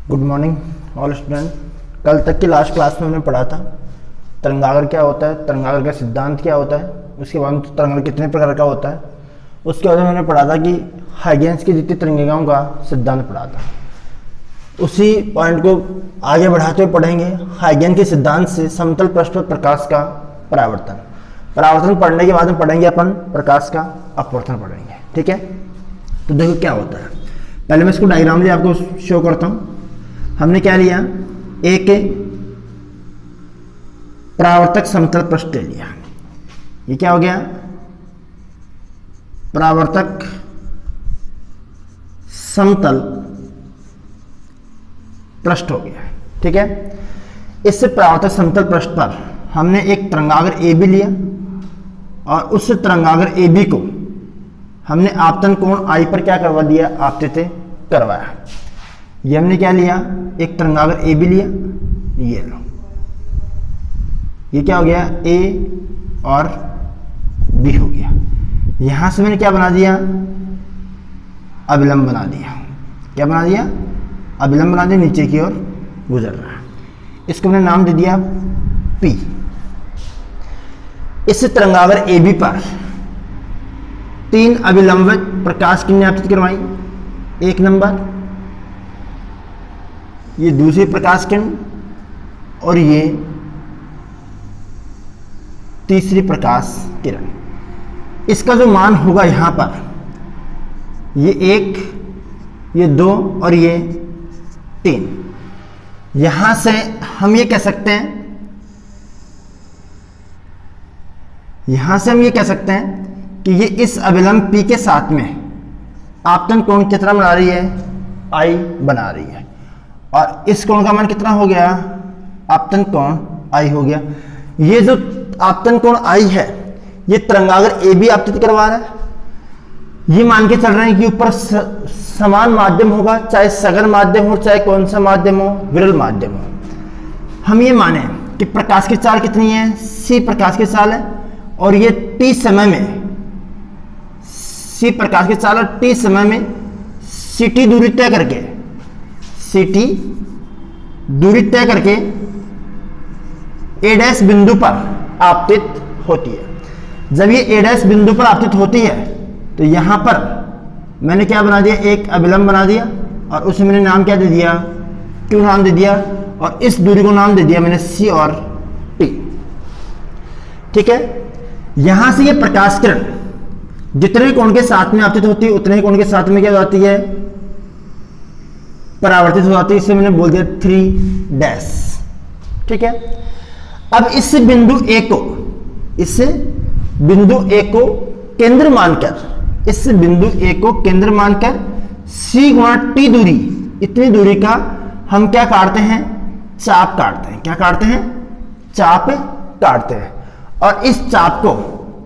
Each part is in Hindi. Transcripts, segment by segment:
Good morning all student. कल तक की लास्ट क्लास में हमने पढ़ा था तरंगागर क्या होता है, तरंगागर का सिद्धांत क्या होता है, उसके बाद तरंगागर कितने प्रकार का होता है। उसके बाद मैंने पढ़ा था कि हाइगेंस की जितनी तरंगिकाओं का सिद्धांत पढ़ा था। उसी पॉइंट को आगे बढ़ाते हुए पढ़ेंगे हाइगेन के सिद्धांत से समतल पृष्ठ पर प्रकाश का परावर्तन। परावर्तन पढ़ने के बाद में पढ़ेंगे अपन प्रकाश का अपवर्तन पढ़ेंगे। ठीक है, तो देखो क्या होता है। पहले मैं इसको डायग्राम लिए आपको शो करता हूँ। हमने क्या लिया, एक परावर्तक समतल पृष्ठ ले लिया। ये क्या हो गया, परावर्तक समतल पृष्ठ हो गया। ठीक है, इससे परावर्तक समतल पृष्ठ पर हमने एक तरंगागर ए बी लिया और उस तरंगागर ए बी को हमने आपतन कोण आई पर क्या करवा दिया, आपतित करवाया। ये हमने क्या लिया, एक तरंगागर ए बी लिया, ये लो, ये क्या हो गया, ए और बी हो गया। यहां से मैंने क्या बना दिया, अभिलंब बना दिया। क्या बना दिया, अभिलंब बना दिया, नीचे की ओर गुजर रहा है। इसको मैंने नाम दे दिया पी। इस तरंगागर ए बी पर 3 अभिलंबित प्रकाश किरणें आपतित करवाई। एक नंबर, ये दूसरी प्रकाश किरण और ये तीसरी प्रकाश किरण। इसका जो मान होगा यहां पर, ये 1, ये 2 और ये 3। यहां से हम ये कह सकते हैं, यहां से हम ये कह सकते हैं कि ये इस अभिलंब P के साथ में आपतन कोण कितना बना रही है, I बना रही है। और इस कोण का मान कितना हो गया, आपतन कोण I हो गया। ये जो आपतन कोण I है, ये तरंगागर ए बी आपतित करवा रहा है। ये मान के चल रहे हैं कि ऊपर समान माध्यम होगा, चाहे सघन माध्यम हो, चाहे कौन सा माध्यम हो, विरल माध्यम हो। हम ये माने कि प्रकाश की चाल कितनी है, सी प्रकाश की चाल है और ये टी समय में, सी प्रकाश की चाल और टी समय में सी टी दूरी तय करके, सी टी दूरी तय करके ए डैश बिंदु पर आपतित होती है। जब ये ए डैश बिंदु पर आपतित होती है तो यहां पर मैंने क्या बना दिया, एक अभिलंब बना दिया और उसे मैंने नाम क्या दे दिया, क्यू नाम दे दिया, और इस दूरी को नाम दे दिया मैंने सी और टी। ठीक है, यहां से ये प्रकाश किरण जितने कोण के साथ में आपतित होती है उतने ही कोण के साथ में क्या हो जाती है, परावर्तित हो जाती है। इसे मैंने बोल दिया 3 डैश। ठीक है, अब इस बिंदु ए को, इस बिंदु ए को केंद्र मानकर, इस बिंदु ए को केंद्र मानकर सी गुणा टी दूरी, इतनी दूरी का हम क्या काटते हैं, चाप काटते हैं। क्या काटते हैं, चाप काटते हैं। और इस चाप को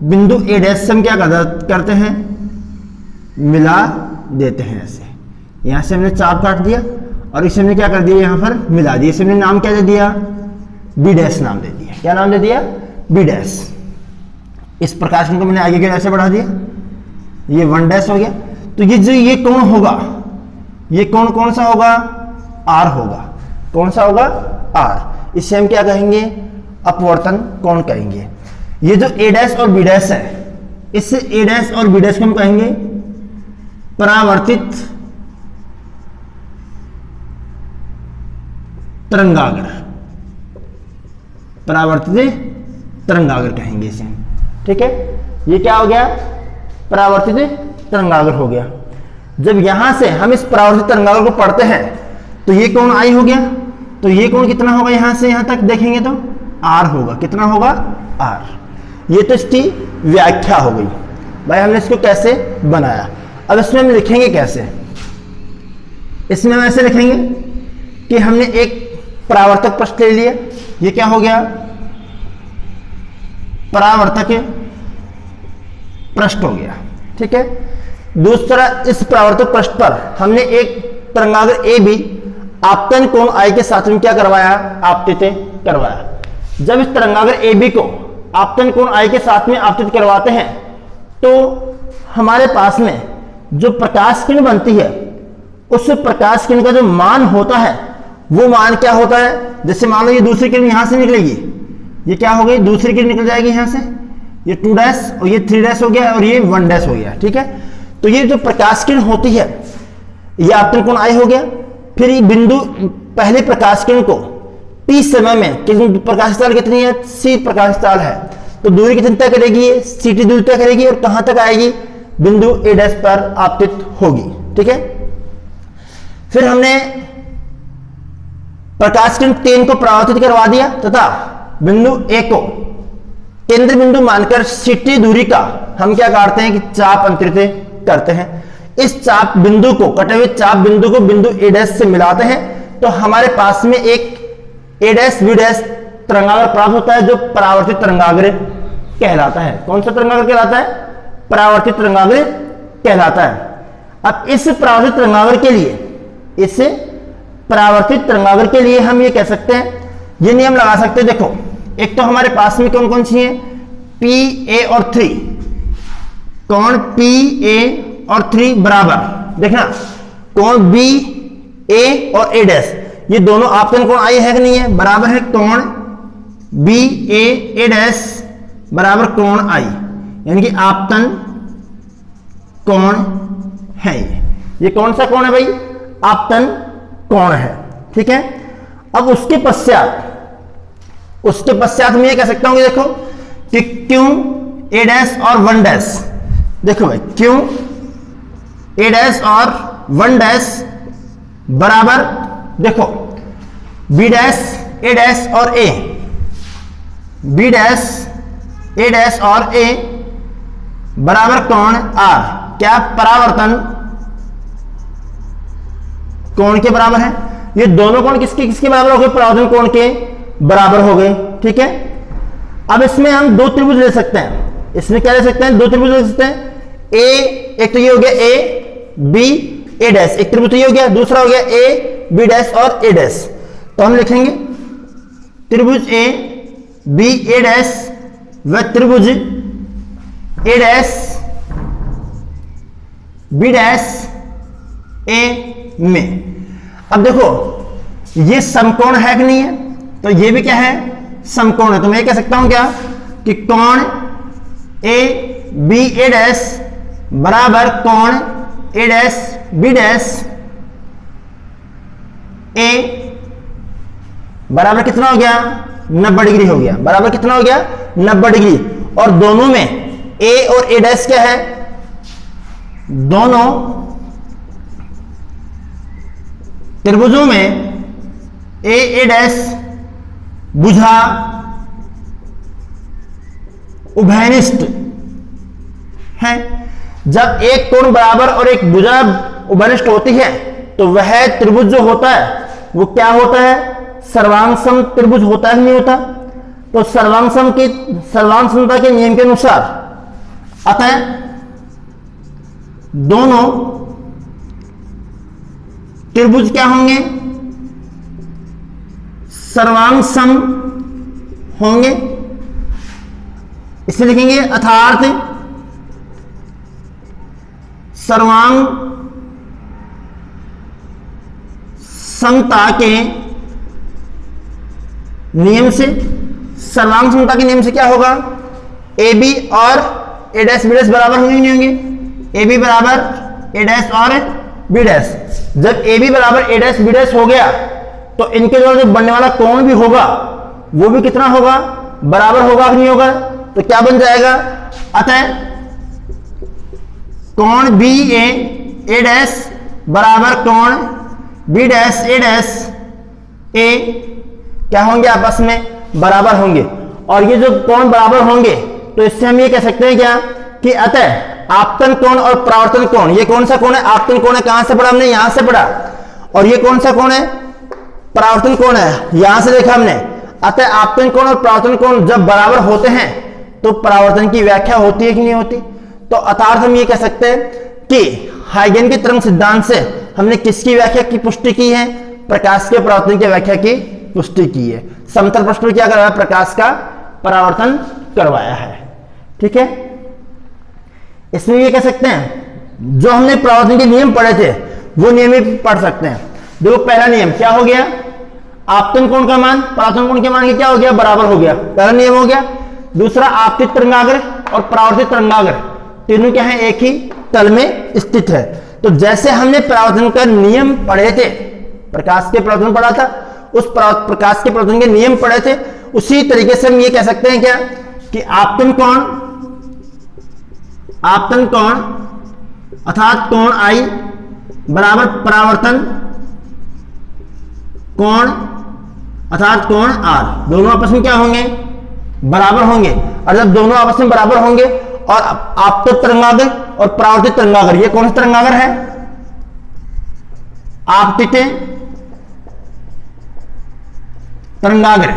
बिंदु ए डैश से हम क्या करते हैं, मिला देते हैं। ऐसे यहां से हमने चाप काट दिया और इसे हमने क्या कर दिया, यहां पर मिला दिया। इसे हमने नाम क्या दे दिया, बी डैश नाम दे दिया। क्या नाम दे दिया, बी डैश। इस प्रकाश को मैंने आगे के ऐसे बढ़ा दिया, ये 1 डैश हो गया। तो ये जो ये कोण होगा, ये कोण कौन सा होगा, आर होगा। कौन सा होगा, आर। इसे हम क्या कहेंगे, अपवर्तन कोण कहेंगे। ये जो ए डैश और बी डैश है, इस ए डैश और बी डैश को हम कहेंगे परावर्तित तरंगागर, परावर्तित तरंगागर कहेंगे इसे। ठीक है, ये क्या हो गया, परावर्तित तरंगागर हो गया। जब यहां से हम इस परावर्तित तरंगागर को पढ़ते हैं तो ये कोण आई हो गया। तो ये कोण कितना होगा, यहां से यहां तक देखेंगे तो आर होगा। कितना होगा, आर। ये तो इसकी व्याख्या हो गई। भाई हमने इसको कैसे बनाया, अब इसमें हम लिखेंगे कैसे। इसमें हम ऐसे लिखेंगे कि हमने एक परावर्तक पृष्ठ ले लिया, ये क्या हो गया, परावर्तक पृष्ठ हो गया। ठीक है, दूसरा इस परावर्तक पृष्ठ पर हमने एक तरंगागर ए बी आपतन कोण आई के साथ में क्या करवाया, आपतित करवाया। जब इस तरंगागर ए बी को आपतन कोण आई के साथ में आपतित करवाते हैं तो हमारे पास में जो प्रकाश किरण बनती है उस प्रकाश किरण का जो मान होता है वो मान क्या होता है, जैसे मान लो ये दूसरी किरण यहां से निकलेगी, ये क्या हो गई, दूसरी किरण निकल जाएगी यहां से, ये 2 डैश और ये 3 डैश हो गया और ये 1 डैश हो गया, ठीक है। तो ये जो प्रकाश किरण होती है ये आपतन कोण आई हो गया। फिर ये बिंदु पहले प्रकाश किरण को t समय में प्रकाश काल कितनी है, c प्रकाश काल है, तो दूरी कितनी तय करेगी, ये ct दूरी तय करेगी और कहां तक आएगी, बिंदु a डैश पर आपतित होगी, ठीक है। फिर हमने प्रकाश किरण 3 को परावर्तित करवा दिया तथा बिंदु a को केंद्र बिंदु मानकर ct दूरी का हम क्या काटते हैं कि चाप अंतरित करते हैं। इस चाप बिंदु को, कटे हुए चाप बिंदु को बिंदु a डैश से मिलाते हैं तो हमारे पास में एक a डैश b डैश तरंगाग्र प्राप्त होता है जो परावर्तित तरंगाग्र कहलाता है। कौन सा तरंगाग्र कहलाता है, परावर्तित तरंगाग्र कहलाता है। अब इस परावर्तित तरंगाग्र के लिए, इस परावर्तित तरंगाग्र के लिए हम ये कह सकते हैं, ये नियम लगा सकते हैं। देखो एक तो हमारे पास में कौन कौन सी है, P, A और 3, कोण P, A और 3 बराबर, देखना कोण B, A और A डैश, ये दोनों आपतन कोण आई है कि नहीं है, बराबर है कोण B, A, A डैश बराबर कोण आई, यानी कि आपतन कोण है। ये कौन सा कोण है भाई, आपतन कोण है, ठीक है। अब उसके पश्चात मैं ये कह सकता हूं, देखो कि Q, A डैश और 1 डैश, देखो भाई Q, A डैश और 1 डैश बराबर, देखो B डैश, A डैश और A, B dash, A dash और A बराबर कोण R, क्या परावर्तन कोण के बराबर है। ये दोनों कोण किसके किसके बराबर हो गए, परावर्तन कोण के बराबर हो गए, ठीक है। अब इसमें हम दो त्रिभुज ले सकते हैं, इसमें क्या ले सकते हैं, दो त्रिभुज ले सकते हैं। A, एक तो ये हो गया A, B, A डैश, एक त्रिभुज ये हो गया, दूसरा हो गया A, B डैश और A डैश। तो हम लिखेंगे त्रिभुज A, B, A डैश व त्रिभुज A dash, B dash, A में। अब देखो ये समकोण है कि नहीं है, तो ये भी क्या है, समकोण है। तो मैं कह सकता हूं क्या कि कोण A, B, A डैश बराबर कोण A dash, B dash, A बराबर कितना हो गया, 90 डिग्री हो गया, बराबर कितना हो गया, 90 डिग्री। और दोनों में A और A डैश क्या है, दोनों त्रिभुजों में A, A डैश भुजा उभयनिष्ठ है। जब एक कोण बराबर और एक भुजा उभयनिष्ठ होती है तो वह त्रिभुज जो होता है वो क्या होता है, सर्वांगसम त्रिभुज होता है, नहीं होता। तो सर्वांग समता के नियम के अनुसार अतः दोनों त्रिभुज क्या होंगे, सर्वांग सम होंगे। इसे लिखेंगे अर्थात सर्वांग समता के नियम से, सर्वांग समता के नियम से क्या होगा, ए बी और ए डैश बी डैश बराबर होंगे नहीं होंगे, ए बी बराबर ए डैश और बी डैश। जब ए बी बराबर ए डैश बी डैश हो गया तो इनके द्वारा जो बनने वाला कोण भी होगा वो भी कितना होगा, बराबर होगा कि नहीं होगा। तो क्या बन जाएगा, अतः कोण बी ए डैश बराबर कोण बी डैश ए डैश ए क्या होंगे, आपस में बराबर होंगे। और ये जो कोण बराबर होंगे तो इससे हम ये कह सकते हैं क्या कि अतः आपतन कोण और परावर्तन कोण, ये कौन सा कोण है, आपतन कोण है, कहां से पढ़ा हमने, यहां से पढ़ा। और ये कौन सा कोण है, परावर्तन कोण है, यहां से देखा हमने। अतः आपतन कोण और परावर्तन कोण जब बराबर होते हैं तो परावर्तन की व्याख्या होती है कि नहीं होती। तो अर्थात हम ये कह सकते हैं कि हाइगन के तरंग सिद्धांत से हमने किसकी व्याख्या की पुष्टि की है, प्रकाश के परावर्तन की व्याख्या की पुष्टि की है। समतल पृष्ठ पर क्या करवाया, प्रकाश का परावर्तन करवाया है, ठीक है। इसमें ये कह सकते हैं जो हमने परावर्तन के नियम पढ़े थे वो नियम भी पढ़ सकते हैं। देखो पहला नियम क्या हो गया, आपतन कोण का मान परावर्तन कोण के मान के क्या हो गया, बराबर हो गया, पहला नियम हो गया। दूसरा, आपतित तरंगाग्र और परावर्तित तरंगाग्र तीनों क्या है, एक ही तल में स्थित है। तो जैसे हमने परावर्तन का नियम पढ़े थे, प्रकाश के परावर्तन पढ़ा था, उस प्रकाश के परावर्तन के नियम पढ़े थे, उसी तरीके से हम ये कह सकते हैं क्या कि आपतन कोण अर्थात कोण आई बराबर परावर्तन कोण अर्थात कोण आर, दोनों आपस में क्या होंगे, बराबर होंगे। और जब दोनों आपस में बराबर होंगे और आपतित तरंगाग्र और परावर्तित तरंगाग्र, ये कौन सा तरंगाग्र है, आपतित तरंगाग्र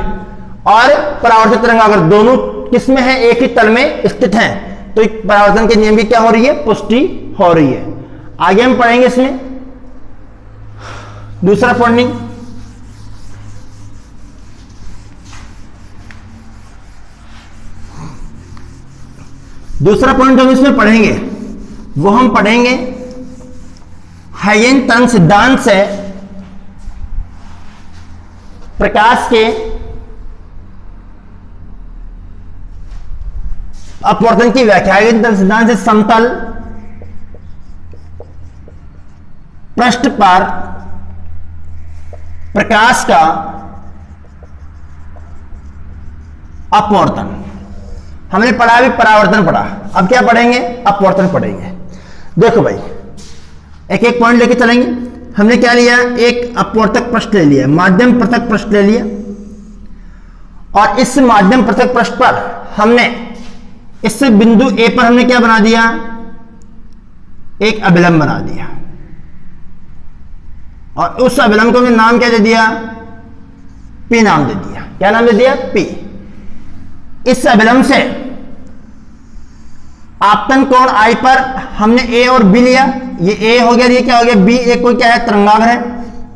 और परावर्तित तरंगाग्र दोनों किसमें है, एक ही तल में स्थित हैं। तो परावर्तन के नियम की क्या हो रही है, पुष्टि हो रही है। आगे हम पढ़ेंगे इसमें दूसरा पॉइंट। दूसरा पॉइंट जो हम इसमें पढ़ेंगे वो हम पढ़ेंगे हाइगेन तरंग सिद्धांत से प्रकाश के अपवर्तन की व्याख्या। हाइगेन तरंग सिद्धांत से समतल पृष्ठ पर प्रकाश का अपवर्तन, हमने पढ़ा अभी परावर्तन पढ़ा, अब क्या पढ़ेंगे, अपवर्तन पढ़ेंगे। देखो भाई एक एक पॉइंट लेके चलेंगे। हमने क्या लिया, एक अपवर्तक पृष्ठ ले लिया, माध्यम पृथक पृष्ठ ले लिया, और इस माध्यम पृथक पृष्ठ पर हमने इस बिंदु ए पर हमने क्या बना दिया, एक अभिलंब बना दिया, और उस अभिलंब को हमने नाम क्या दे दिया, पी नाम दे दिया। क्या नाम दे दिया, पी। इस अभिलंब से आपतन कोण आई पर हमने ए और बी लिया, ये ए हो गया, ये क्या हो गया, बी। एक कोई क्या है, तरंगाग्र है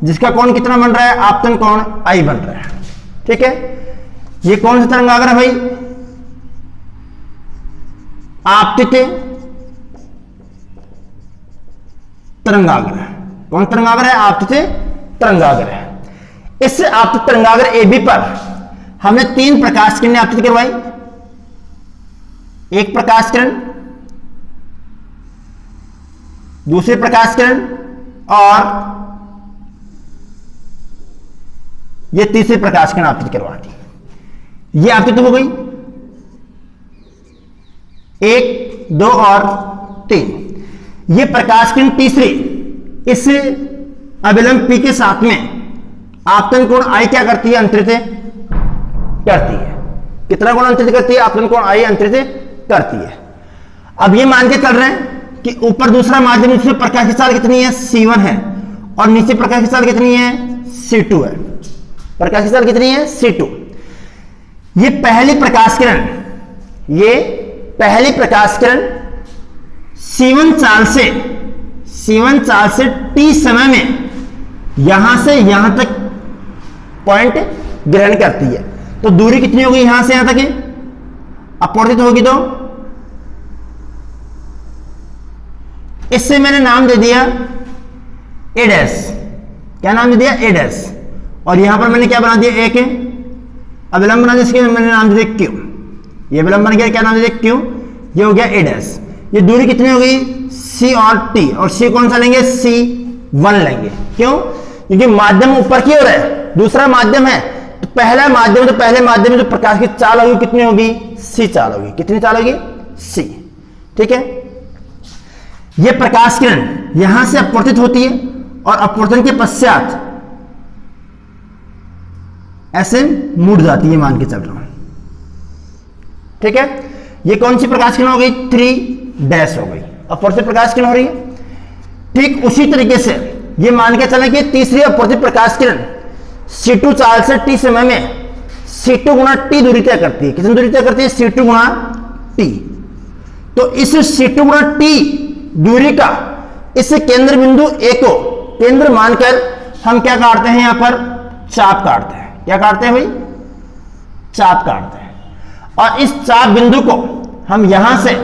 जिसका कोण कितना बन रहा है, आपतन कोण आई बन रहा है। ठीक है, ये कौन सा तरंगाग्र है भाई, आपतित तरंगाग्र। कौन तरंगाग्र है, आपतित तरंगाग्र है। इस आपतित तरंगाग्र ए बी पर हमने 3 प्रकाश किरणें आपतित करवाई। एक प्रकाश किरण, दूसरी प्रकाश किरण, और ये तीसरी प्रकाश किरण आपतित करवा दी। ये आपतित हो गई 1, 2 और 3। ये प्रकाश किरण तीसरी इस अभिलंब पी के साथ में आपतन कोण आई क्या करती है, अंतरित करती है। कितना कोण अंतरित करती है, आपतन कोण आई अंतरित करती है। अब ये मान के चल रहे हैं कि ऊपर दूसरा माध्यम, उसमें प्रकाश की चाल कितनी है, C1 है, और नीचे प्रकाश की चाल कितनी है, C2 है। प्रकाश की चाल कितनी है, C2। ये पहली प्रकाश किरण, ये पहली प्रकाश किरण C1 चाल से T समय में यहां से यहां तक पॉइंट ग्रहण करती है। तो दूरी कितनी होगी यहां से यहां तक, अपवर्तित होगी, तो इससे मैंने नाम दे दिया A डैश। क्या नाम दे दिया, A डैश। और यहां पर मैंने क्या बना दिया, एक अभिलंब बना दिया, इसके मैंने नाम दे दिया Q। ये अभिलंब बन गया, क्या नाम दे दिया, Q। ये हो गया A डैश। ये दूरी कितनी हो गई, C और T, और C कौन सा लेंगे, C1 लेंगे। क्यों, क्योंकि माध्यम ऊपर की ओर है, दूसरा माध्यम है, तो पहला माध्यम, तो पहले माध्यम में जो प्रकाश की चाल होगी कितनी होगी, C चाल होगी। कितनी चाल होगी, C। ठीक है, यह प्रकाश किरण यहां से अपवर्तित होती है, और अपवर्तन के पश्चात ऐसे मुड़ जाती है, मान के चल रहा हूं। ठीक है, ये कौन सी प्रकाश किरण हो गई, 3 डैश हो गई, अपवर्तित प्रकाश किरण हो रही है। ठीक उसी तरीके से ये मान के चलें कि तीसरी अपवर्तित प्रकाश किरण C2 चाल से T समय में C2 गुणा T दूरी तय करती है। कितनी दूरी तय करती है, C2 गुणा T। तो इस C2 गुणा T दूरी का इस केंद्र बिंदु A को केंद्र मानकर हम क्या काटते हैं, यहां पर चाप काटते हैं। क्या काटते हैं भाई, चाप काटते हैं। और इस चाप बिंदु को हम यहां से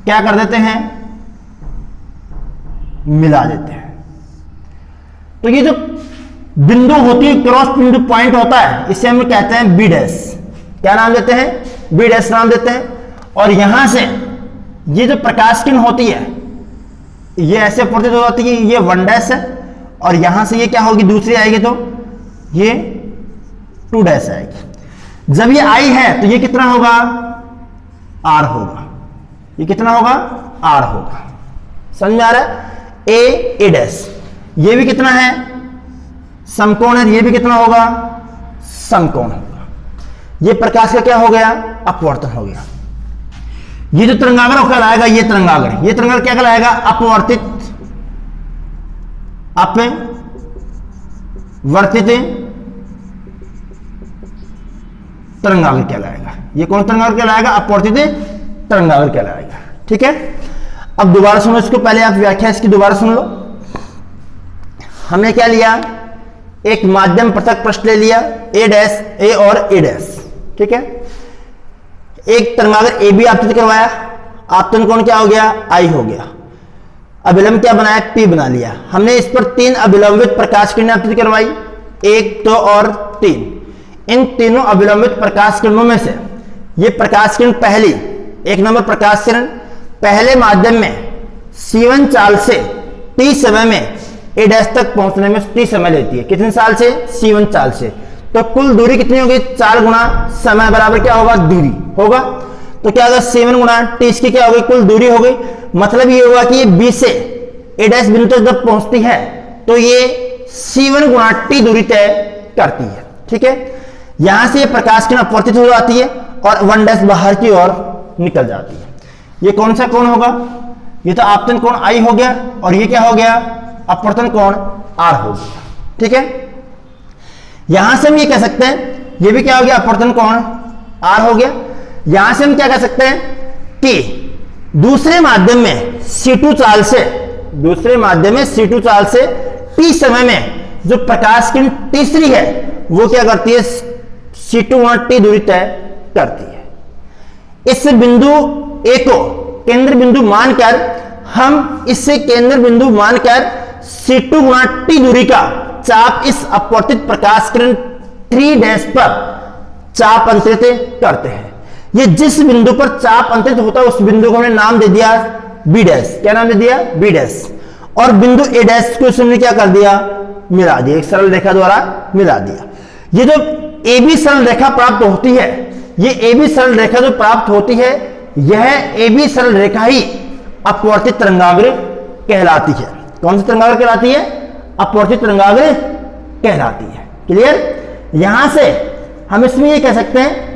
क्या कर देते हैं, मिला देते हैं। तो ये जो बिंदु होती है, क्रॉस बिंदु पॉइंट होता है, इसे हम कहते हैं बी डैश। क्या नाम देते हैं? बी डैश नाम देते हैं। और यहां से ये जो प्रकाश किरण होती है ये ऐसे अपवर्तित हो जाती है, ये 1 डैश है, और यहां से ये क्या होगी, दूसरी आएगी तो ये 2 डैश आएगी। जब ये आई है तो ये कितना होगा? आर होगा। ये कितना होगा? आर होगा। समझ में आ रहा है? ए डैश, ये भी कितना है? समकोण है, ये भी कितना होगा? समकोण होगा। ये प्रकाश का क्या हो गया? अपवर्तन हो गया। ये जो तरंगाग्र कहलाएगा, ये तरंगाग्र क्या कहलाएगा? अपवर्तित तरंगाग्र कहलाएगा। ये कौन तरंगाग्र कहलाएगा? अपवर्तित तरंगाग्र कहलाएगा। ठीक है, अब दोबारा सुनो इसको, पहले आप व्याख्या इसकी दोबारा सुन लो। हमने क्या लिया? एक माध्यम पृथक पृष्ठ ले लिया, ए डैश, ए और ए डैश। ठीक है, एक तरंगाग्र ए बी आपतित करवाया, आपतन कोण क्या हो गया? आई हो गया। अभिलंब क्या बनाया? पी बना लिया। हमने इस पर 3 अभिलंबित प्रकाश किरणें आपतित करवाई, 1, 2 और 3। इन तीनों अभिलंबित प्रकाश किरणों में से ये प्रकाश किरण पहली, 1 नंबर प्रकाश किरण पहले माध्यम में C1 चाल से T समय में ए डैश तक पहुंचने में T समय लेती है। कितने साल से? C1 चाल से। तो कुल दूरी कितनी होगी? 4 गुना समय बराबर क्या होगा? दूरी होगा। तो क्या होगा? C1 गुना T, इसकी क्या होगी? कुल दूरी हो गई। मतलब ये होगा कि ये B से ए डैश बिंदु तक जब पहुंचती है तो ये C1 गुना T दूरी तय करती है। ठीक है, यहां से ये प्रकाश किरण अपवर्तित हो जाती है और 1 डैश बाहर की ओर निकल जाती है। ये कौन सा कोण होगा? ये तो आपतन कोण आई हो गया, और ये क्या हो गया? अपवर्तन कोण आर हो गया। ठीक है, यहां से हम ये कह सकते हैं, ये भी क्या हो गया? अपवर्तन कोण आर हो गया। यहां से हम क्या कह सकते हैं कि दूसरे माध्यम में C2 चाल से T समय में जो प्रकाश किरण तीसरी है वो क्या करती है? C2 और T दूरी तय करती है। इस बिंदु ए को केंद्र बिंदु मानकर हम इससे केंद्र बिंदु मानकर C2 गुणा T दूरी का चाप इस अपवर्तित प्रकाश किरण 3 डैश पर चाप अंतरित करते हैं। ये जिस बिंदु पर चाप अंतरित होता है उस बिंदु को हमने नाम दे दिया बी डैश। क्या नाम दे दिया? B dash. और बिंदु ए डैश को हमने क्या कर दिया? मिला दिया, एक सरल रेखा द्वारा मिला दिया। ये जो ए बी सरल रेखा प्राप्त होती है, ये ए बी सरल रेखा जो प्राप्त होती है, यह ए बी सरल रेखा ही अपवर्तित तरंगाग्र कहलाती है। कौन सी तरंगाग्र कहलाती है? अपवर्तित तरंगाग्र कहलाती है। क्लियर? यहां से हम इसमें ये कह सकते हैं,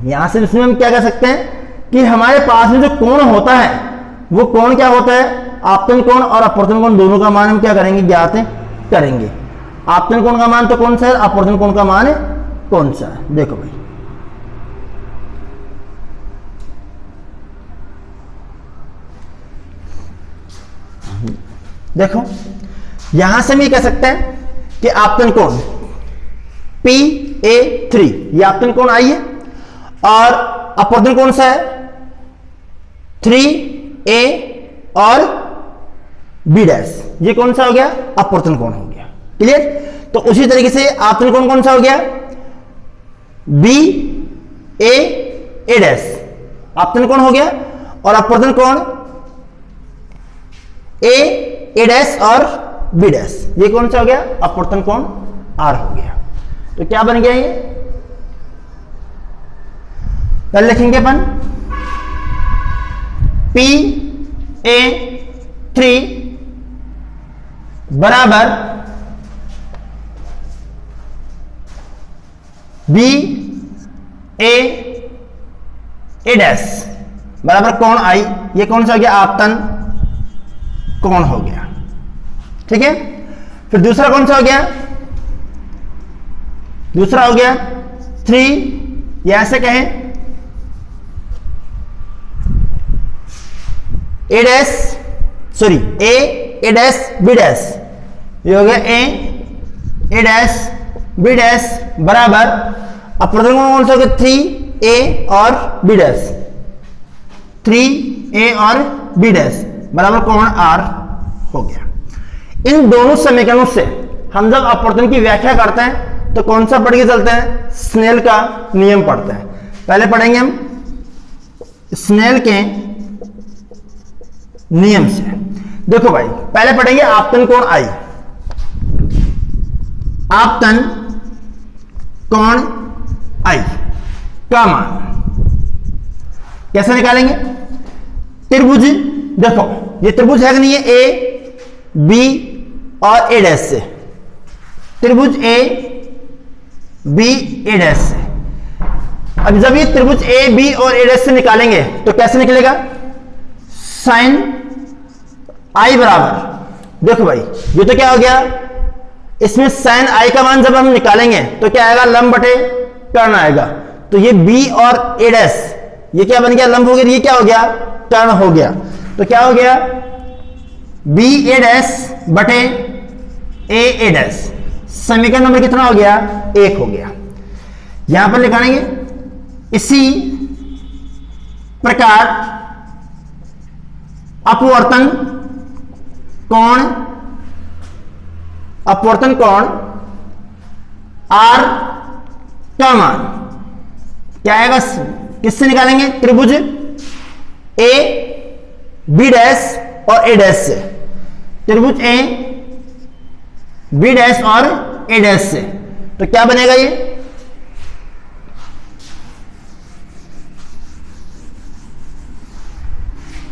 यहां से इसमें हम क्या कह सकते हैं कि हमारे पास में जो कोण होता है वो कोण क्या होता है? आपतन कोण और अपवर्तन कोण दोनों का मान हम क्या करेंगे? ज्ञात करेंगे। आपतन कोण का मान तो कौन सा है? अपवर्तन कोण का मान कौन सा है? देखो भाई, देखो यहां से हम ये कह सकते हैं कि आपतन कोण PA3, ये आपतन कोण आई है, और अपवर्तन कौन सा है? 3A और B डैश। ये कौन सा हो गया? अपवर्तन कोण हो गया। क्लियर? तो उसी तरीके से आपतन कोण कौन सा हो गया? BA डैश आपतन कोण हो गया, और अपवर्तन कोण A डैश और B डैश। ये कौन सा हो गया? अपवर्तन कोण R हो गया। तो क्या बन गया ये? पहले लिखेंगे अपन PA3 बराबर BA डैश बराबर कोण I। ये कौन सा हो गया? आपतन कोण हो गया। ठीक है, फिर दूसरा कौन सा हो गया? दूसरा हो गया 3, या ऐसे कहें ए डैश, सॉरी ए डैश बी डैश। ये हो गया ए डैश बी डैश बराबर अपवर्तन कोण कौन सा हो गया? 3A और B डैश। 3A और B डैश बराबर कोण R हो गया। इन दोनों समीकरणों से हम जब अपवर्तन की व्याख्या करते हैं तो कौन सा पढ़ के चलते हैं? स्नेल का नियम पढ़ते हैं। पहले पढ़ेंगे हम स्नेल के नियम से। देखो भाई, पहले पढ़ेंगे आपतन कोण आई। आपतन कोण आई का मान कैसे निकालेंगे? त्रिभुज, देखो ये त्रिभुज है कि नहीं है? ए बी और ए डैश से, त्रिभुज ए बी ए डैश से। अब जब ये त्रिभुज ए बी और ए डैश से निकालेंगे तो कैसे निकलेगा? साइन आई बराबर, देखो भाई ये तो क्या हो गया, इसमें साइन आई का मान जब हम निकालेंगे तो क्या आएगा? लंब बटे कर्ण आएगा। तो ये बी और ए डैश ये क्या बन गया? लंब हो गया। ये क्या हो गया? कर्ण हो गया। तो क्या हो गया? बी ए डैश बटे ए डैश। समीकरण नंबर कितना हो गया? 1 हो गया। यहां पर लिखाएंगे इसी प्रकार अपवर्तन कोण आर का मान क्या आएगा? किससे निकालेंगे? त्रिभुज ए बी डैश और ए डैश से, त्रिभुज ए बी डैश और ए डैश से। तो क्या बनेगा? ये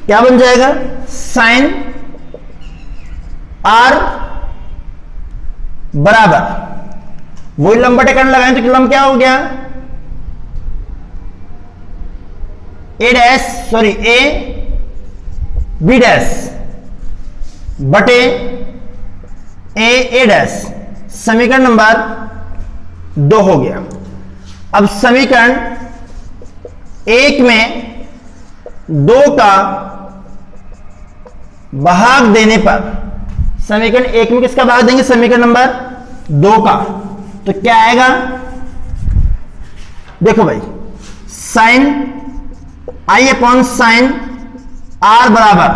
क्या बन जाएगा? साइन आर बराबर वही लंब बटे कर्ण लगाएं तो लंब क्या हो गया? A dash sorry A B dash बटे ए डैश। समीकरण नंबर 2 हो गया। अब समीकरण 1 में 2 का भाग देने पर, समीकरण 1 में किसका भाग देंगे? समीकरण नंबर 2 का। तो क्या आएगा? देखो भाई, sine I upon sine R बराबर,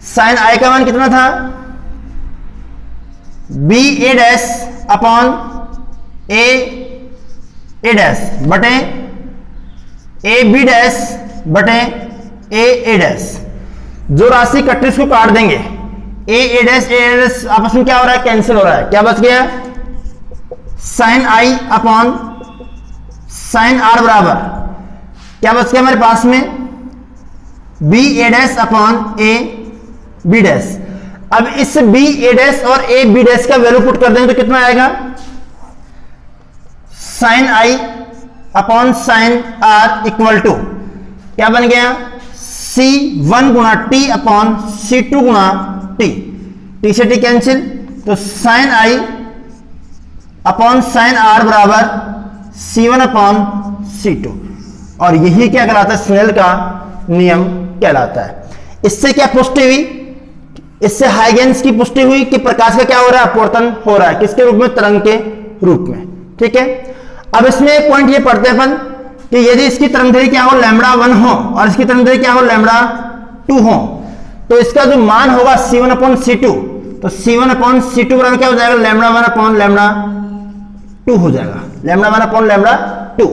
साइन आई का मान कितना था? B A dash upon A dash बटे ए बी डैश बटे ए डैश। जो राशि इकट्ठे को काट देंगे, ए डैश आपस में क्या हो रहा है? कैंसिल हो रहा है। क्या बच गया? Sine I upon sine R बराबर क्या बच गया हमारे पास में? B A dash upon A B dash. अब इस बी ए डैश और ए बी डैश का वैल्यू पुट कर देंगे तो कितना आएगा? Sine I upon sine R equal to क्या बन गया? C1 गुणा टी अपॉन C2 गुणा टी। टी से टी कैंसिल, तो sine I upon sine R बराबर C1 अपॉन C2। और यही क्या कहलाता है? स्नेल का नियम कहलाता है। इससे क्या पुष्टि हुई? इससे हाइगेंस की पुष्टि हुई कि प्रकाश का क्या हो रहा है? अपवर्तन हो रहा है। किसके रूप में? तरंग के रूप में। ठीक है। अब इसमें एक पॉइंट ये पढ़ते हैं अपन कि यदि इसकी तरंगदैर्घ्य क्या हो? λ1 हो और इसकी तरंगदैर्घ्य क्या हो? λ2 हो, तो इसका जो मान होगा C1 अपॉन C2, तो C1 अपॉन C2 बराबर क्या हो जाएगा? λ1 अपॉन λ2 हो जाएगा। λ1 अपॉन λ2,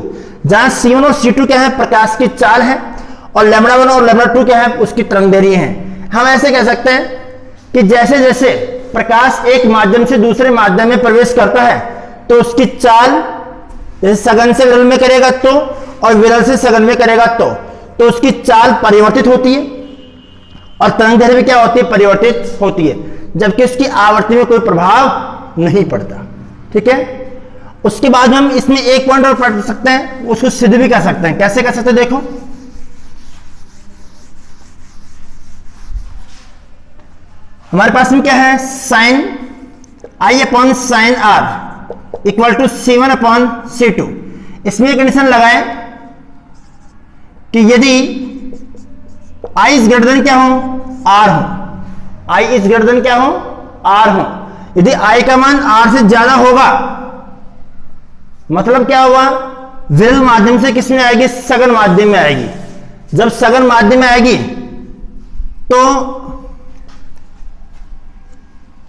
जहां C1 और C2 क्या है? प्रकाश की चाल है, और λ1 और λ2 क्या है? उसकी तरंगदैर्घ्य है। हम ऐसे कह सकते हैं कि जैसे जैसे प्रकाश एक माध्यम से दूसरे माध्यम में प्रवेश करता है तो उसकी चाल, जैसे सघन से विरल में करेगा तो, और विरल से सघन में करेगा तो उसकी चाल परिवर्तित होती है और तरंगदैर्घ्य भी क्या होती है? परिवर्तित होती है, जबकि उसकी आवर्ती में कोई प्रभाव नहीं पड़ता। ठीक है। उसके बाद हम इसमें एक पॉइंट और पढ़ सकते हैं, उसको सिद्ध भी कर सकते हैं। कैसे कर सकते हैं? देखो, हमारे पास में क्या है? Sine I upon sine R equal to C1 upon C2। इसमें कंडीशन लगाए कि यदि I इज ग्रेटर देन क्या हो? R हो। I इज ग्रेटर देन क्या हो? R हो। यदि I का मान R से ज्यादा होगा, मतलब क्या होगा? विरल माध्यम से किस में आएगी? सघन माध्यम में आएगी। जब सघन माध्यम में आएगी तो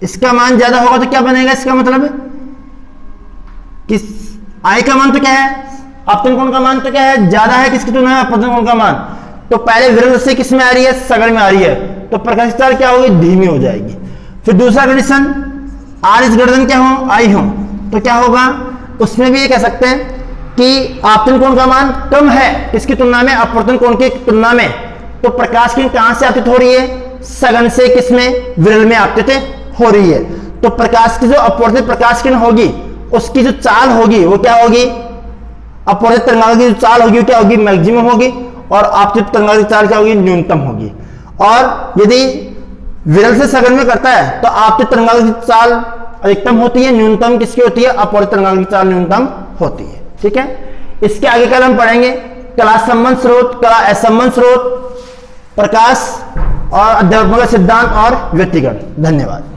इसका मान ज्यादा होगा तो क्या बनेगा, इसका मतलब किस आई का मान तो क्या है, अपतन कोण का मान तो क्या है, ज्यादा है किसकी तुलना में अपतन कोण का मान। तो पहले विरल से किस में आ रही है, सगड़ में आ रही है, तो प्रकाश की चाल क्या होगी, धीमी हो जाएगी। फिर दूसरा condition, R is greater than क्या हो, आई हो, तो क्या होगा, उसमें भी ये कह सकते हैं कि आपतन कोण का मान कम है किसकी तुलना में, अपवर्तन कोण की तुलना में। तो प्रकाश किरण कहां से आपतित हो रही है, सघन से किसमें, विरल में आपतित हो रही है। तो प्रकाश की जो अपवर्तित प्रकाश किरण होगी उसकी जो चाल होगी वो क्या होगी, अपवर्तित तरंगाग्र की जो चाल होगी वो क्या होगी, मैक्सिमम होगी, और आपतित तरंगाग्र की चाल क्या होगी, न्यूनतम होगी। और यदि विरल से सघन में करता है तो आपतित तरंगाग्र की चाल अधिकतम होती है, न्यूनतम किसकी होती है, अपवर्तित तरंगाग्र की चाल न्यूनतम होती है। ठीक है, इसके आगे कल हम पढ़ेंगे कला संबंध स्रोत, कला असंबंध स्रोत, प्रकाश और अध्यात्मक सिद्धांत और व्यक्तिगत। धन्यवाद।